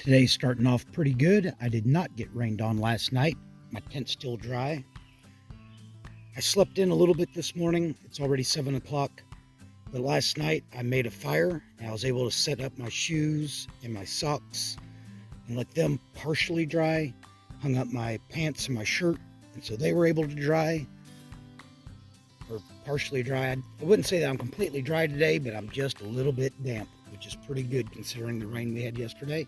Today's starting off pretty good. I did not get rained on last night. My tent's still dry. I slept in a little bit this morning. It's already 7 o'clock. But last night I made a fire and I was able to set up my shoes and my socks and let them partially dry. Hung up my pants and my shirt, and so they were able to dry, or partially dry. I wouldn't say that I'm completely dry today, but I'm just a little bit damp, which is pretty good considering the rain we had yesterday.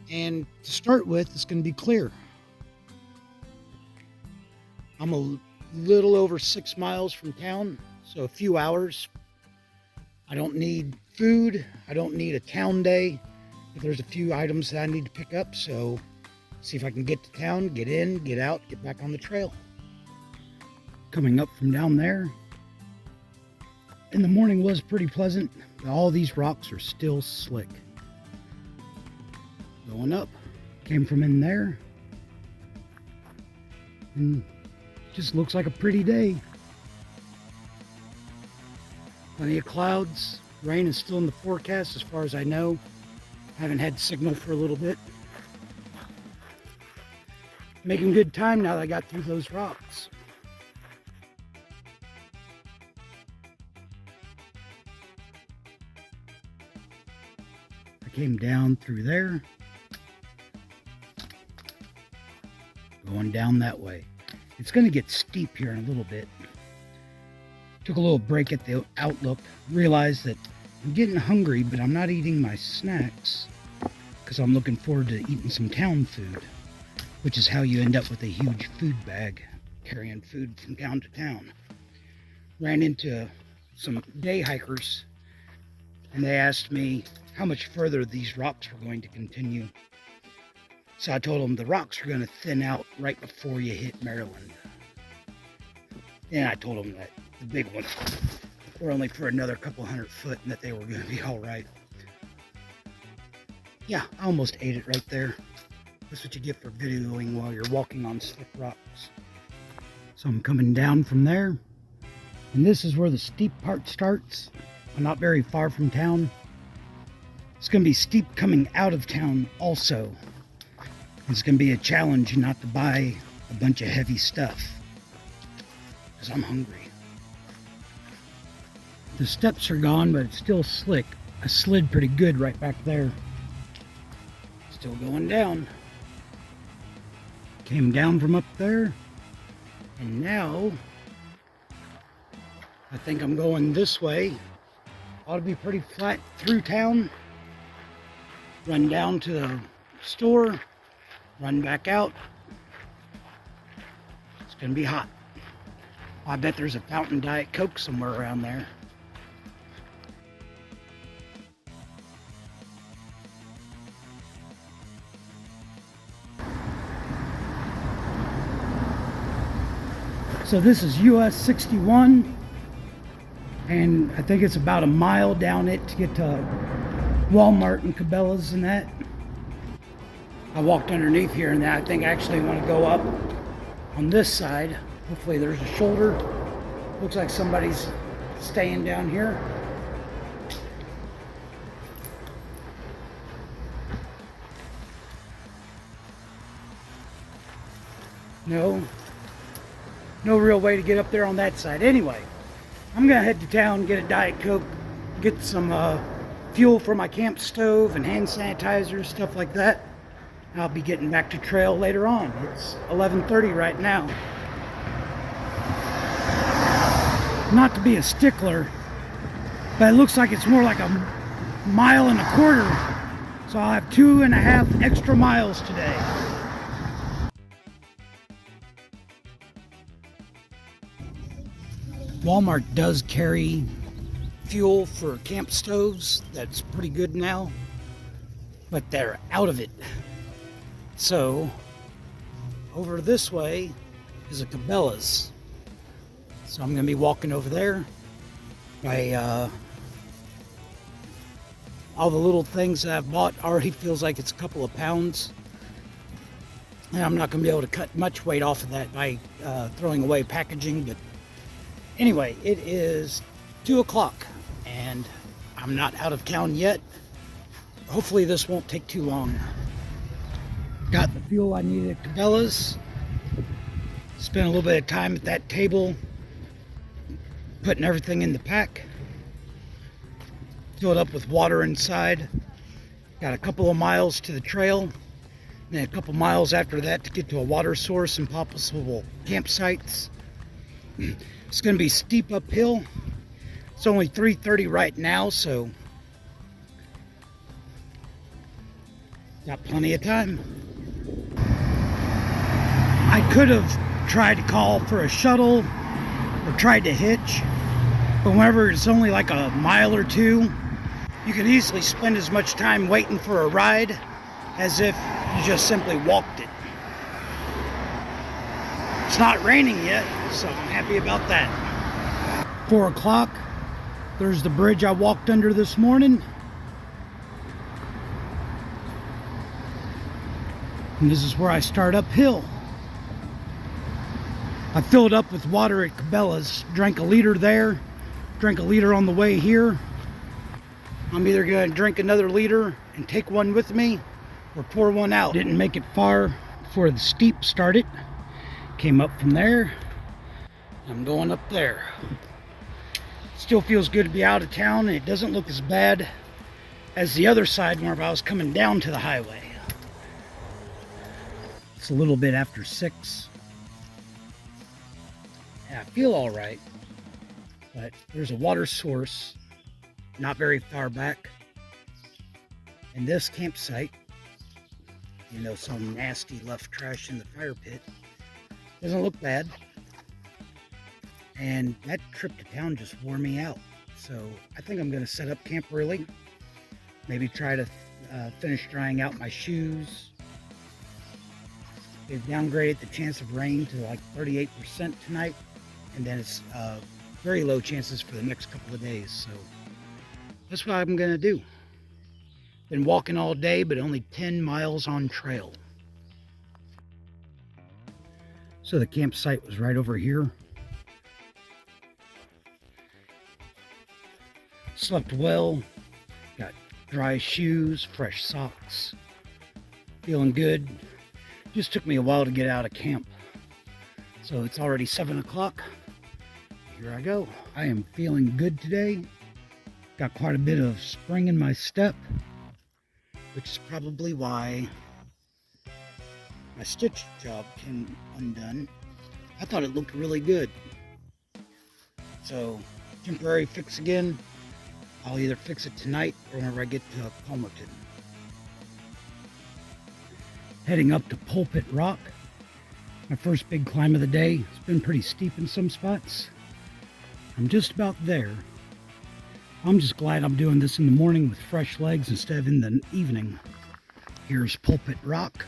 And to start with, it's going to be clear. I'm a little over 6 miles from town, so a few hours. I don't need food. I don't need a town day. But there's a few items that I need to pick up, so see if I can get to town, get in, get out, get back on the trail. Coming up from down there. In the morning was pretty pleasant. All these rocks are still slick. Going up, came from in there, and just looks like a pretty day. Plenty of clouds. Rain is still in the forecast as far as I know. Haven't had signal for a little bit. Making good time now that I got through those rocks. I came down through there. Going down that way. It's going to get steep here in a little bit. Took a little break at the Outlook. Realized that I'm getting hungry, but I'm not eating my snacks because I'm looking forward to eating some town food, which is how you end up with a huge food bag carrying food from town to town. Ran into some day hikers and they asked me how much further these rocks were going to continue. So I told them the rocks are going to thin out right before you hit Maryland. And I told them that the big ones were only for another couple 100 foot and that they were going to be all right. Yeah, I almost ate it right there. That's what you get for videoing while you're walking on slick rocks. So I'm coming down from there. And this is where the steep part starts. I'm not very far from town. It's going to be steep coming out of town also. It's going to be a challenge not to buy a bunch of heavy stuff, because I'm hungry. The steps are gone, but it's still slick. I slid pretty good right back there. Still going down. Came down from up there, and now I think I'm going this way. Ought to be pretty flat through town. Run down to the store. Run back out. It's gonna be hot. I bet there's a fountain Diet Coke somewhere around there. So this is US 61, and I think it's about a mile down it to get to Walmart and Cabela's and that. I walked underneath here and I think I actually want to go up on this side. Hopefully there's a shoulder. Looks like somebody's staying down here. No real way to get up there on that side. Anyway, I'm gonna head to town, get a Diet Coke, get some fuel for my camp stove and hand sanitizer, stuff like that. I'll be getting back to trail later on. It's 11:30 right now. Not to be a stickler, but it looks like it's more like a mile and a quarter. So I'll have 2.5 extra miles today. Walmart does carry fuel for camp stoves. That's pretty good now, but they're out of it. So, over this way is a Cabela's. So I'm going to be walking over there. All the little things that I've bought already feels like it's a couple of pounds. And I'm not going to be able to cut much weight off of that by throwing away packaging. But anyway, it is 2 o'clock and I'm not out of town yet. Hopefully this won't take too long. Got the fuel I needed at Cabela's. Spent a little bit of time at that table, putting everything in the pack. Filled up with water inside. Got a couple of miles to the trail. Then a couple miles after that to get to a water source and possible campsites. It's going to be steep uphill. It's only 3:30 right now, so got plenty of time. I could have tried to call for a shuttle or tried to hitch, but whenever it's only like a mile or two, you can easily spend as much time waiting for a ride as if you just simply walked it. It's not raining yet, so I'm happy about that. 4 o'clock, there's the bridge I walked under this morning. And this is where I start uphill. I filled up with water at Cabela's, drank a liter there, drank a liter on the way here. I'm either going to drink another liter and take one with me or pour one out. Didn't make it far before the steep started. Came up from there. I'm going up there. Still feels good to be out of town, and it doesn't look as bad as the other side whenever I was coming down to the highway. It's a little bit after 6. Yeah, I feel all right, but there's a water source not very far back. And this campsite, some nasty left trash in the fire pit, doesn't look bad. And that trip to town just wore me out. So I think I'm going to set up camp early. Maybe try to finish drying out my shoes. They've downgraded the chance of rain to like 38% tonight. And then it's very low chances for the next couple of days. So that's what I'm going to do. Been walking all day, but only 10 miles on trail. So the campsite was right over here. Slept well, got dry shoes, fresh socks, feeling good. Just took me a while to get out of camp. So it's already 7 o'clock. Here I go. I am feeling good today. Got quite a bit of spring in my step, which is probably why my stitch job came undone. I thought it looked really good. So, temporary fix again. I'll either fix it tonight or whenever I get to Palmerton. Heading up to Pulpit Rock. My first big climb of the day. It's been pretty steep in some spots. I'm just about there. I'm just glad I'm doing this in the morning with fresh legs instead of in the evening. Here's Pulpit Rock.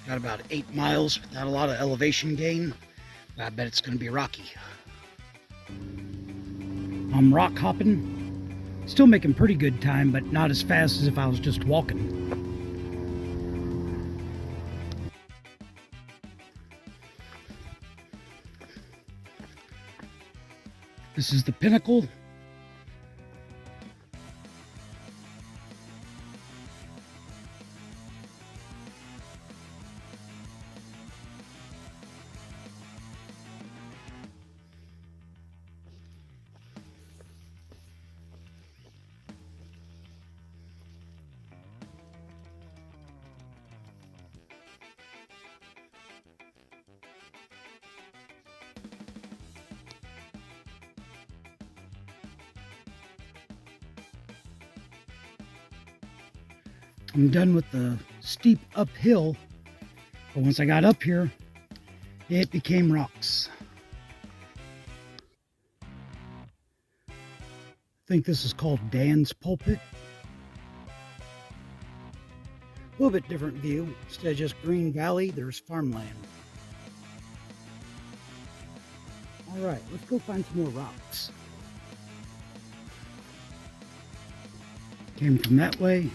Got about 8 miles without a lot of elevation gain. I bet it's going to be rocky. I'm rock hopping. Still making pretty good time, but not as fast as if I was just walking. This is the pinnacle. I'm done with the steep uphill, but once I got up here, it became rocks. I think this is called Dan's Pulpit. A little bit different view. Instead of just green valley, there's farmland. All right, let's go find some more rocks. Came from that way.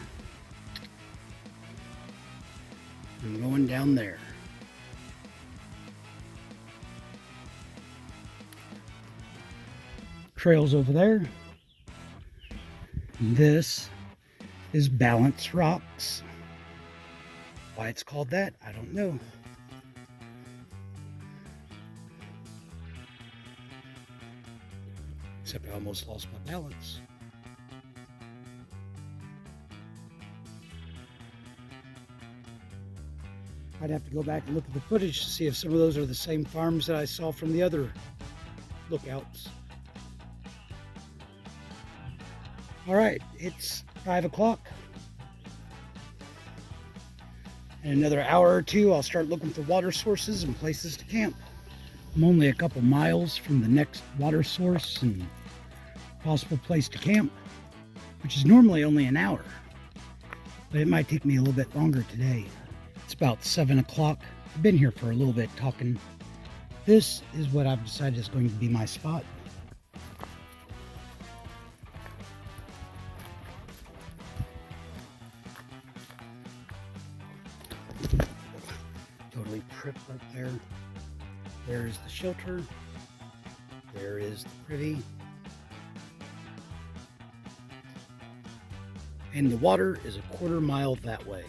I'm going down there. Trails over there. And this is Balance Rocks. Why it's called that, I don't know. Except I almost lost my balance. I'd have to go back and look at the footage to see if some of those are the same farms that I saw from the other lookouts. All right, it's 5 o'clock. In another hour or two, I'll start looking for water sources and places to camp. I'm only a couple miles from the next water source and possible place to camp, which is normally only an hour, but it might take me a little bit longer today. It's about 7 o'clock. I've been here for a little bit talking. This is what I've decided is going to be my spot. Totally tripped right there. There's the shelter. There is the privy. And the water is a quarter mile that way.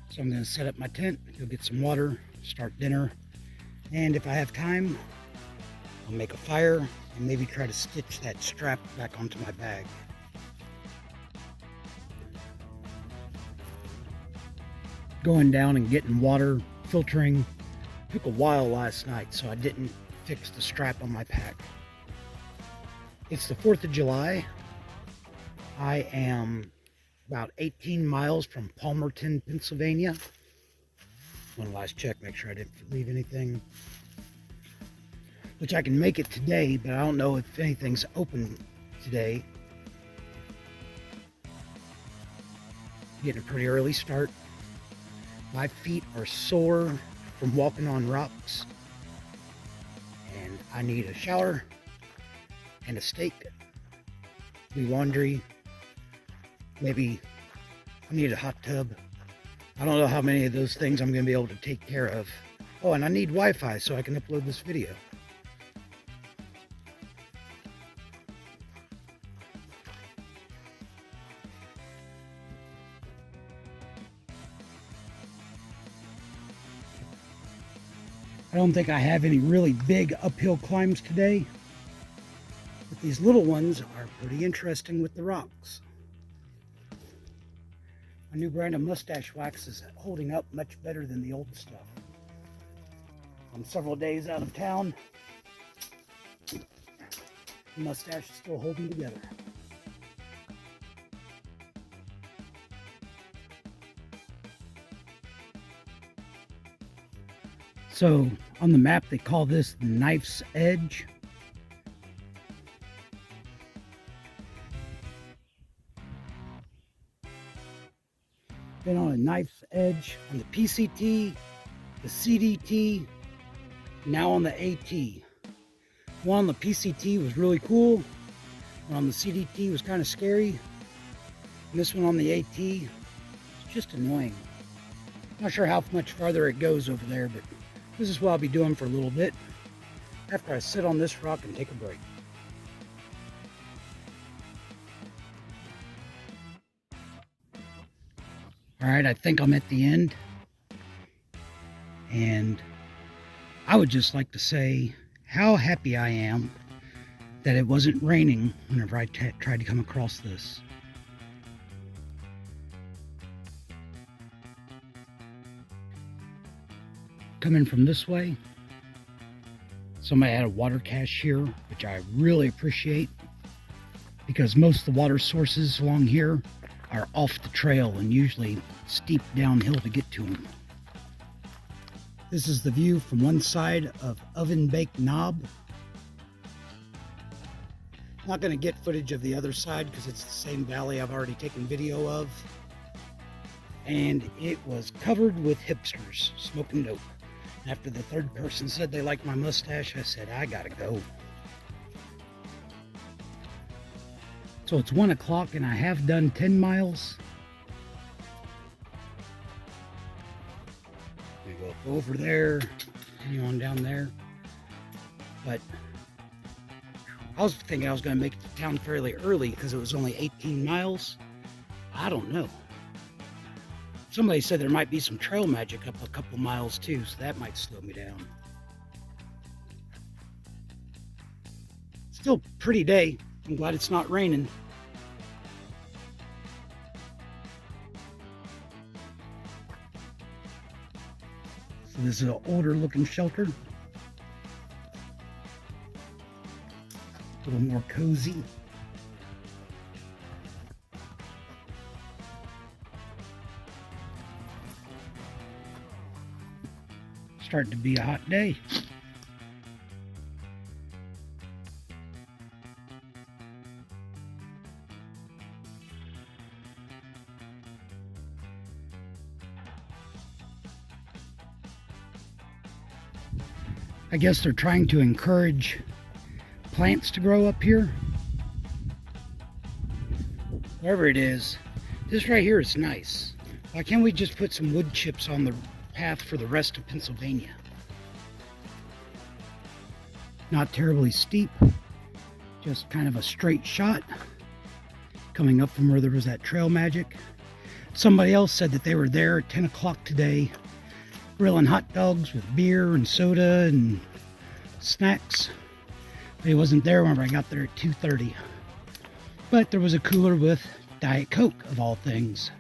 So I'm going to set up my tent, go get some water, start dinner, and if I have time, I'll make a fire and maybe try to stitch that strap back onto my bag. Going down and getting water, filtering, took a while last night, so I didn't fix the strap on my pack. It's the 4th of July. I am about 18 miles from Palmerton, Pennsylvania. One last check, make sure I didn't leave anything. Which I can make it today, but I don't know if anything's open today. Getting a pretty early start. My feet are sore from walking on rocks. And I need a shower and a steak, do laundry. Maybe I need a hot tub. I don't know how many of those things I'm going to be able to take care of. Oh, and I need Wi-Fi so I can upload this video. I don't think I have any really big uphill climbs today, but these little ones are pretty interesting with the rocks. My new brand of mustache wax is holding up much better than the old stuff. I'm several days out of town. The mustache is still holding together. So on the map they call this the knife's edge. Been on a knife's edge on the PCT, the CDT, now on the AT. One on the PCT was really cool. One on the CDT was kind of scary. And this one on the AT is just annoying. Not sure how much farther it goes over there, but this is what I'll be doing for a little bit after I sit on this rock and take a break. All right, I think I'm at the end. And I would just like to say how happy I am that it wasn't raining whenever I tried to come across this. Coming from this way, somebody had a water cache here, which I really appreciate, because most of the water sources along here are off the trail and usually steep downhill to get to them. This is the view from one side of Oven Baked Knob. Not going to get footage of the other side because it's the same valley I've already taken video of. And it was covered with hipsters smoking dope. After the third person said they liked my mustache, I said, I gotta go. So it's 1 o'clock and I have done 10 miles. We go up over there, continue on down there. But I was thinking I was going to make it to town fairly early because it was only 18 miles. I don't know. Somebody said there might be some trail magic up a couple miles too, so that might slow me down. Still a pretty day. I'm glad it's not raining. So this is an older looking shelter. A little more cozy. Starting to be a hot day. I guess they're trying to encourage plants to grow up here. Whatever it is, this right here is nice. Why can't we just put some wood chips on the path for the rest of Pennsylvania? Not terribly steep, just kind of a straight shot coming up from where there was that trail magic. Somebody else said that they were there at 10 o'clock today grilling hot dogs with beer and soda and snacks. But he wasn't there whenever I got there at 2:30. But there was a cooler with Diet Coke, of all things.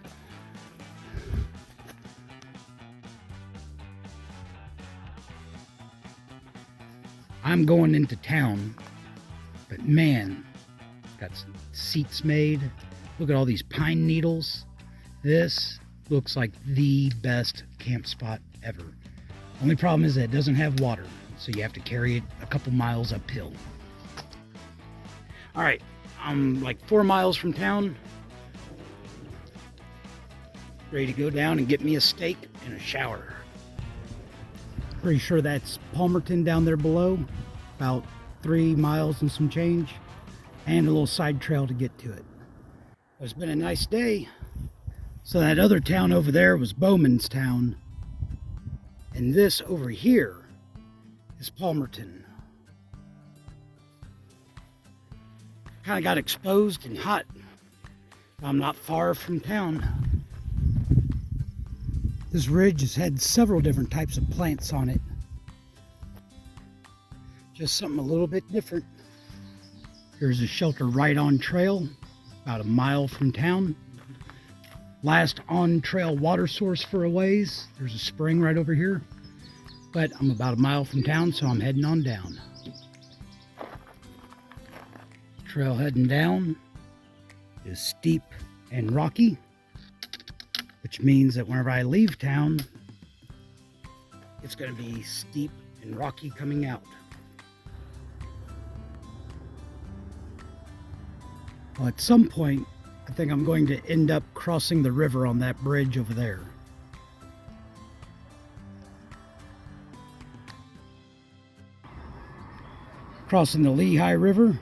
I'm going into town, but man, got some seats made. Look at all these pine needles. This looks like the best camp spot ever. Only problem is that it doesn't have water, so you have to carry it a couple miles uphill. All right, I'm like 4 miles from town. Ready to go down and get me a steak and a shower. Pretty sure that's Palmerton down there below, about 3 miles and some change, and a little side trail to get to it. It's been a nice day. So that other town over there was Bowman's town, and this over here is Palmerton. Kind of got exposed and hot. I'm not far from town. This ridge has had several different types of plants on it. Just something a little bit different. Here's a shelter right on trail, about a mile from town. Last on-trail water source for a ways. There's a spring right over here. But I'm about a mile from town, so I'm heading on down. Trail heading down is steep and rocky, which means that whenever I leave town, it's going to be steep and rocky coming out. Well, at some point, I think I'm going to end up crossing the river on that bridge over there. Crossing the Lehigh River.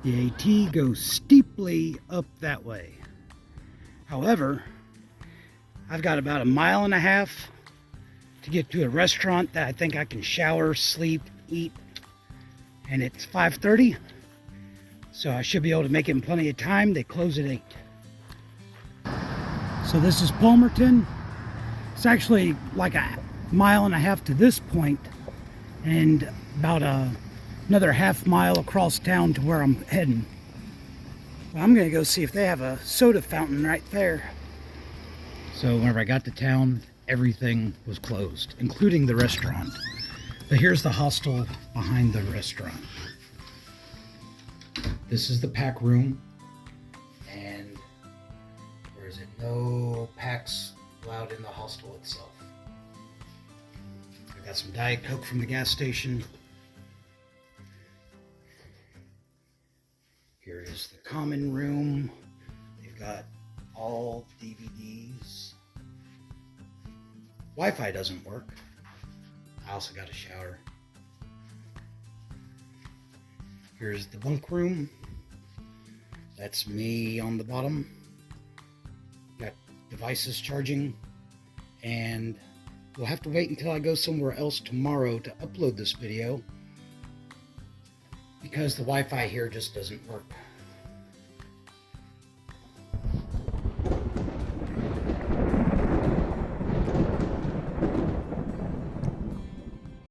The AT goes steeply up that way. However, I've got about 1.5 miles to get to a restaurant that I think I can shower, sleep, eat, and it's 5:30, so I should be able to make it in plenty of time. They close at 8. So this is Palmerton. It's actually like 1.5 miles to this point, and about another 1/2 mile across town to where I'm heading. Well, I'm gonna go see if they have a soda fountain right there. So whenever I got to town, everything was closed, including the restaurant. But here's the hostel behind the restaurant. This is the pack room, and where is it? No packs allowed in the hostel itself. I got some Diet Coke from the gas station. is the common room. They've got all DVDs. Wi-Fi doesn't work. I also got a shower. Here's the bunk room. That's me on the bottom. Got devices charging, and we'll have to wait until I go somewhere else tomorrow to upload this video because the Wi-Fi here just doesn't work.